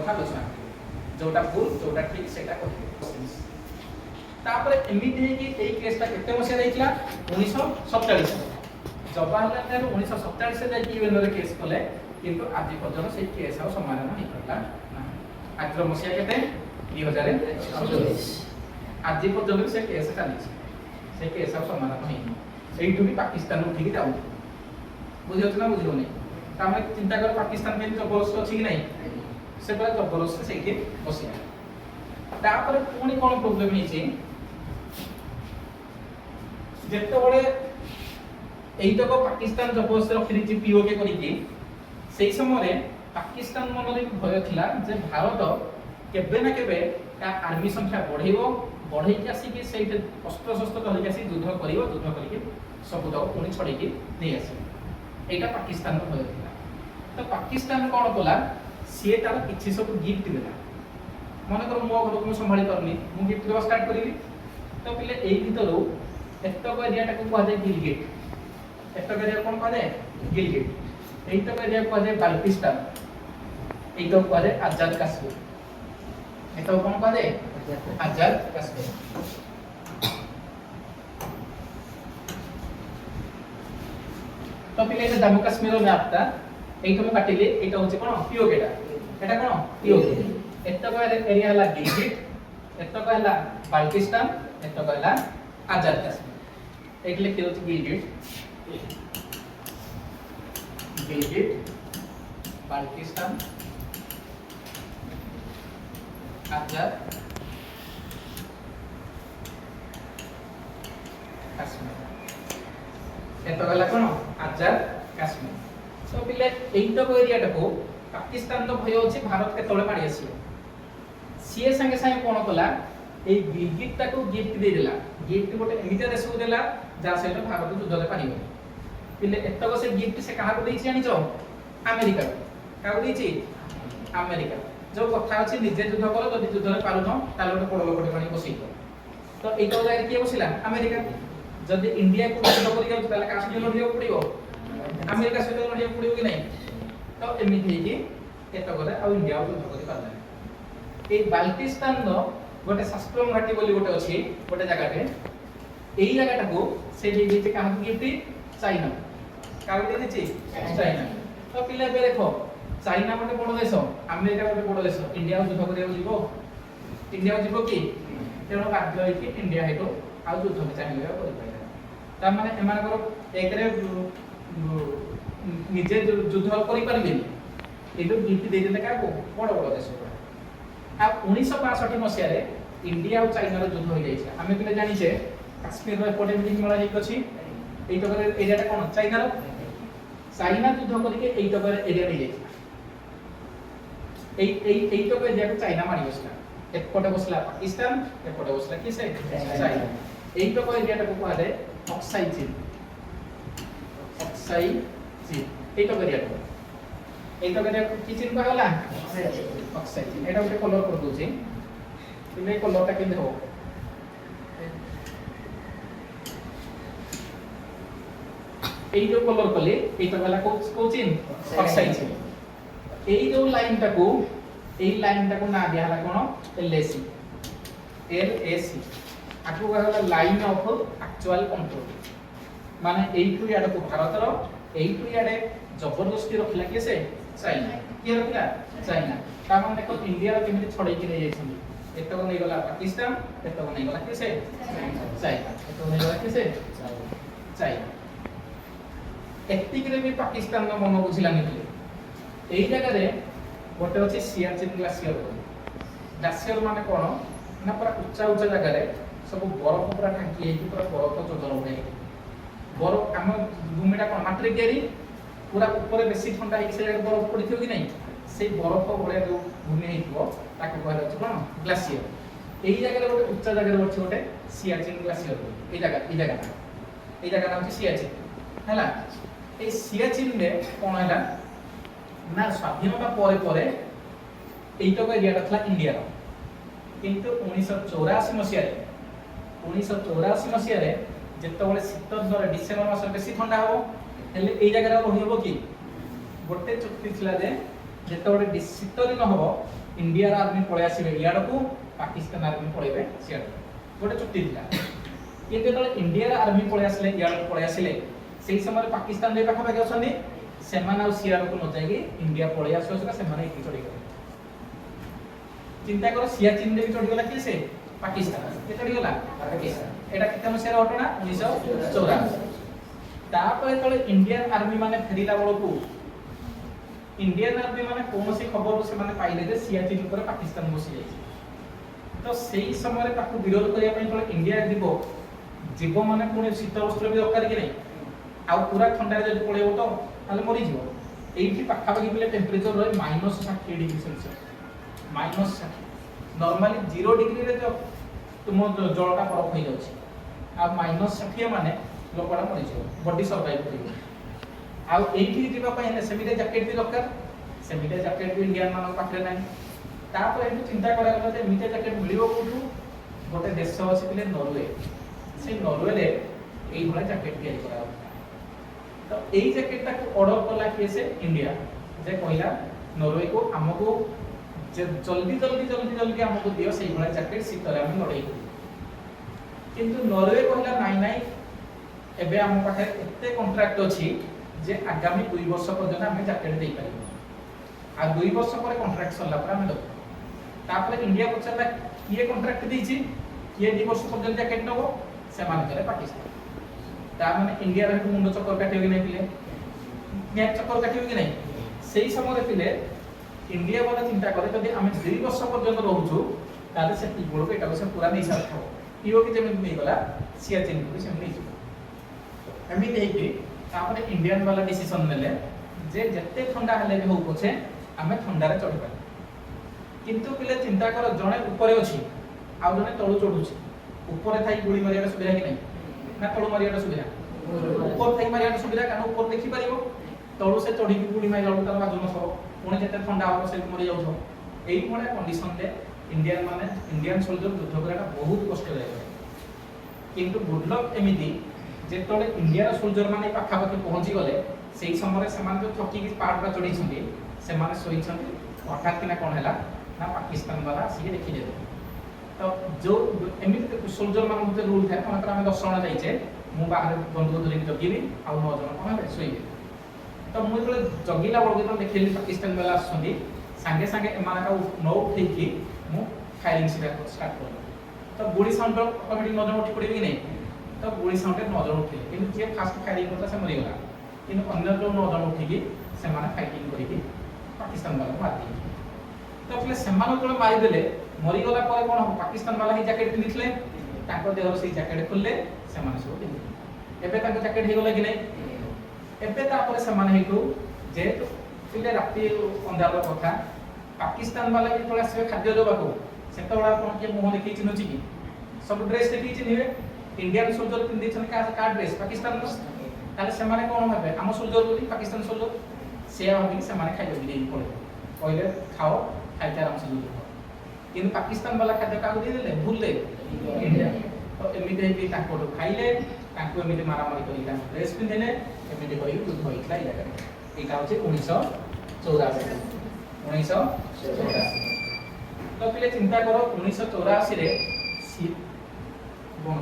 କଥା ଆलोचना जोटा भूल जोटा ठीक सेटा कहबे तापर एमिति है कि एई केसटा केते मसिया दैथिला 1947 जवाहरलाल नेहरू 1947 से जाई यूएन रे केस कले किंतु आज पर्यंत से केस आ समाधान नहीं करला आज मसिया केते 2024 आज पर्यंत से केस चली से केस आ समाधान नहीं सेठू भी पाकिस्तान उठिक जाऊ बुझियो ना बुझियो नहीं तामे चिंता कर पाकिस्तान में जबरदस्त अछि कि नहीं से बड़ा जबरदस्त सेठी बसिया तापर पुणी कोन प्रॉब्लम हिची जेते बळे एइतक पाकिस्तान जबरदस्त रखि पीओके करिकि सेही समय पाकिस्तान मनरे भय थिला जे भारत केबे ना केबे ता आर्मी संख्या बढ़ेइबो बढ़ेइके आसी कि सेठी अस्त्र शस्त्र धरिके आसी युद्ध करिवो युद्ध करिकि सब तक पुणी छड़ेकी नहीं आसे एटा पाकिस्तान भय थिला तो पाकिस्तान कोन कला सी तार किछि सब गिफ्ट देला मन कर मो घर को संभाली परनी मु गिफ्ट देवा स्टार्ट करिवि तो पिले एई भितरो एतक एरिया टाको कह जाय गिलगिट एतक एरिया कोन कह जाय गिलगिट एतक एरिया कह जाय बाल्टिस्तान एतक कह जाय आजाद कश्मीर एतक कोन कह जाय आजाद कश्मीर तो पिले जम्मू काश्मीर मैप ता एइठो मु काटिले एटा होचे कोन पीओकेटा एटा कोन पीओके एतक एरिया हला गिलगिट एतक हला बाल्टिस्तान एतक हला आजाद कश्मीर एटले के होचे गिलगिट बाल्टिस्तान आजाद कश्मीर एतक हला कोन आजाद कश्मीर तो पिले एइतक एरिया को पाकिस्तान तो भय अछि भारत के तळे माडी आसी सीए संगे संगे कोन कला ए गिलगिट को गिफ्ट दे देला गिफ्ट गोटे एमितिया देश को देला जा से भारत युद्ध ले पारिबो पिले एतक से गिफ्ट से कहा को देछि जानिचो अमेरिका का को देछि अमेरिका जो कथा अछि निजे युद्ध करो जदि युद्ध ले पारुनो ताले गोटे बड़ लोकटे पानी बसितो तो एइतक जाय के बसिला अमेरिका जदि इंडिया को युद्ध करि जाउ ताले का से लड़ियो पड़िबो अमेरिका से लड़ियो पड़िबो कि नहीं तो एमिति है कि एतक करे आ इंडिया को युद्ध करि पारले ए बाल्टिस्तान नो गोटे शास्त्रम घाटी बोली गोटे अछि गोटे जगह पे एई जगह को से दे देते कहा गिफ्ट चाइना का दे देछि चाइना तो पिले बे देखो चाइना गोटे बड़ देश अमेरिका गोटे बड़ देश इंडिया युद्ध करियो जीवो इंडिया जीवो कि तेनो बाध्य है कि इंडिया हेतो आ युद्ध में चाहिए करि पाइला ता माने एमान को एकरे निजे युद्ध करि पारबे एतो गिफ्ट दे देले का को बड़ बड़ देश आ 1962 मसिया रे इंडिया और चाइना रो युद्ध हो जाय छै हमें पिले जानि छै काश्मीर रो एपटे मिलिंग मला हेक अछि एई तो करे एरिया टा कोन चाइना रो चाइना युद्ध करिके एई तो करे एरिया ले जाय छै एई तो करे एरिया को चाइना मारि बसला एपटे बसला पाकिस्तान एपटे बसला किसे चाइना एई तो करे एरिया टा को कहले ऑक्साई चीन एई तो एरिया को एई तो करे कि चीन कहला ऑक्साइड एटा उठे कलर कर दोछि इने कलर ता केने हो एई जो कलर कले एई तो वाला को चिन ऑक्साइड एई जो लाइन ता को ना दिया हला कोन एलएसी आकु कहला लाइन ऑफ एक्चुअल कंट्रोल माने एई टू याडा को भारत रो एई टू याडे जबरदस्ती रखला के से चाइना के रखला चाइना ता माने देखो इंडिया रो केमिति छड़ै कि नै जाइछन एतक नै गला पाकिस्तान एतक नै गला के से चाइना एतक नै गला के से चाइना एतिक रे भी पाकिस्तान नो मन बुझिला नै एई जगह रे गोटे अछि सियाचिन ग्लासियर माने कोन ना पूरा ऊंचा ऊंचा जगह रे सब बरफ पूरा ढांकी है कि पूरा बरफ चदर उठे बरफ हम भूमिटा कोन माटी गेरी पूरा ऊपर बेसी ठंडा है से बरफ पड़िथियो कि नहीं से बरफ भले जो भूमि हेइथो ताको कहल अछि कोन ग्लासियर एई जगह रे गोटे ऊंचा जगह रे अछि गोटे सियाचिन ग्लासियर एई जगह नाम अछि सियाचिन हला ए सियाचिन रे कोन हैला ना स्वाधीनता परे परे एई तो एरिया था इंडिया रो किंतु 1984 मसिया रे जेतबेले शीत दर डिसेंबर मास बेसी ठंडा हो हेले एई जगह रे रहिबो कि गोटे चुक्ति थिला जे जेतबेले शीत दिन हो इंडिया आर्मी पळे आसीबे इयाड को पाकिस्तान आर्मी पळेबे सियाड गोटे चुक्ति थिला किंतु तो इंडिया आर्मी पळे आसले इयाड पळे आसिले सेही समय पाकिस्तान रे पाखा पाखा असनी सेमान आ सियाड को न जाई इंडिया पळे आसोसका सेमान एकी चढ़ी गले चिंता करो सियाचिन रे चढ़ी गला कि से पाकिस्तान के चढ़ी गला पाकिस्तान एटा केते मसिया घटना 1984 तापर तळे इंडियन आर्मी माने फेरिला बळकू इंडियन आर्मी माने कोनोसी खबर से माने पाइले जे सियाचिन ऊपर पाकिस्तान बसी जाई तो सेही समय ताकू विरोध करिया पई तळे इंडिया दिबो जीव माने पुणे शीत वस्त्र भी दरकार कि नै आ पूरा ठंडा रे जदि पळेबो तो ताले मरि जीवो एठी पाखा पाखी बिले टेम्परेचर रहे -60 डिग्री सेल्सियस -60 नॉर्मली 0 डिग्री रे जो तुम जलटा बरफ हो जाउछि आ -60 माने लोकड़ा मरि जीवो बॉडी सर्वाइव करिवो आ एठी दिबा पय ने सेमिटे जैकेट भी दरकार सेमिटे जैकेट भी इंडियन मान पाखरे नै तापर एठी चिंता करा गला जे मिटे जैकेट मिलिबो कोठू गोटे देश अछि पिले नॉर्वे से नॉर्वे रे एई भला जैकेट तयारी करा तो एई जैकेट ता ऑर्डर कला के से इंडिया जे कहला नॉर्वे को हमको जे जल्दी हमको दियो सेई भला जैकेट सितरे हम लड़ाई किंतु नॉर्वे कहला नाइ नाइ एबे हम पाखे एते कॉन्ट्रैक्ट अछि जे आगामी 2 वर्ष पर्यंत हम जैकेट दे पारिबो आ 2 वर्ष पर कॉन्ट्रैक्ट सरला पर हम दो तापर इंडिया पछला किए कॉन्ट्रैक्ट देछि किए 2 वर्ष पर्यंत जैकेट नबो से मान करे पाकिस्तान ता माने इंडिया रे मुंड चक्कर काटियो कि नै पिले नेक चक्कर काटियो कि नै सेही समय पिले इंडिया वाला चिंता करे जदि हम 2 वर्ष पर्यंत रहउछु ताले से ती गोल एटा से पूरा नै साथ इहो कि जेमे नै गला सियाचिन को से नै एमि नै कि तापर इंडियन वाला डिसीजन नेले जे जत्ते ठंडा हले भी हो पछे हमें ठंडा रे चढ़ी पारे किंतु पिले चिंता कर जणे ऊपर अछि आ जणे तळु चढुछि ऊपर थाई गुली मारिया सुविधा कि नै ना तळु मारिया सुविधा ऊपर थाई मारिया सुविधा कारण ऊपर देखि परिबो तळु से चढ़ी की गुली मारिला तार बाजु न सब पुणी जत्ते ठंडा हो से मरि जाउछो एई भले कंडीशन ले इंडियन सोल्जर युद्ध कराटा बहुत कष्ट लागै किंतु गुड लक एमिति जेतोले इंडिया सोल्जर माने पाखा पाखी पहुंची गले सेही समय से मान जो थकी की पहाड़ चढ़ी छथि से माने सोई छथि हठात किना कोन हैला ना पाकिस्तान वाला सी देखि दे तो जो एमिति सोल्जर मान मते रूल थाए मात्र हम 10 जण जाइछे मु बाहर बंदूक धरि जगिबी आ 9 जण कोन हे सोइबे तो मु जले जगिला बळगे तो देखिली पाकिस्तान वाला आछथि संगे संगे एमाना का नौ उठै कि मु फायरिंग स्टार्ट कर तो गोली साउंड ऑटोमेटिक 9 जण उठी पड़िबे कि नै तो गोली साउंड 9 जण उठिले किंतु जे फास्ट फायरिंग करता से मरि गला किंतु अन्य जो 9 जण उठी कि से माने फाइटिंग करि कि पाकिस्तान वाला मार दी तो फिर से मान को मारि देले मरि गला पर कोन पाकिस्तान वाला ही जैकेट पिंदिथले ताको देहर से जैकेट खुलले से माने सब पिंदिथले एबे ताको जैकेट हे गला कि नै एबे तापर से माने हेतु जे फिले राती अंधार कथा पाकिस्तान वाला भी थोड़ा से खाद्य देबाको सेतोळा कोन के मुह देखि चिनुछि कि सब ड्रेस देखि चिनिबे इंडियन सोल्जर पिंदी छन का ड्रेस पाकिस्तान ताले से माने कोन भाबे हम सोल्जर बोली पाकिस्तान सोल्जर से भाबी से माने खाइ देबी पड़े पहिले खाओ खाइते आराम से दूर किन पाकिस्तान वाला खाद्य का दे देले भूल दे इंडिया तो एमिते भी ताको खाइले ताको एमिते मारा मारी करी ता ड्रेस पिंदेले एमिते करी युद्ध होइतला इला करे एका होचे 1984 तो पिले चिंता करो 1984 रे सी बोन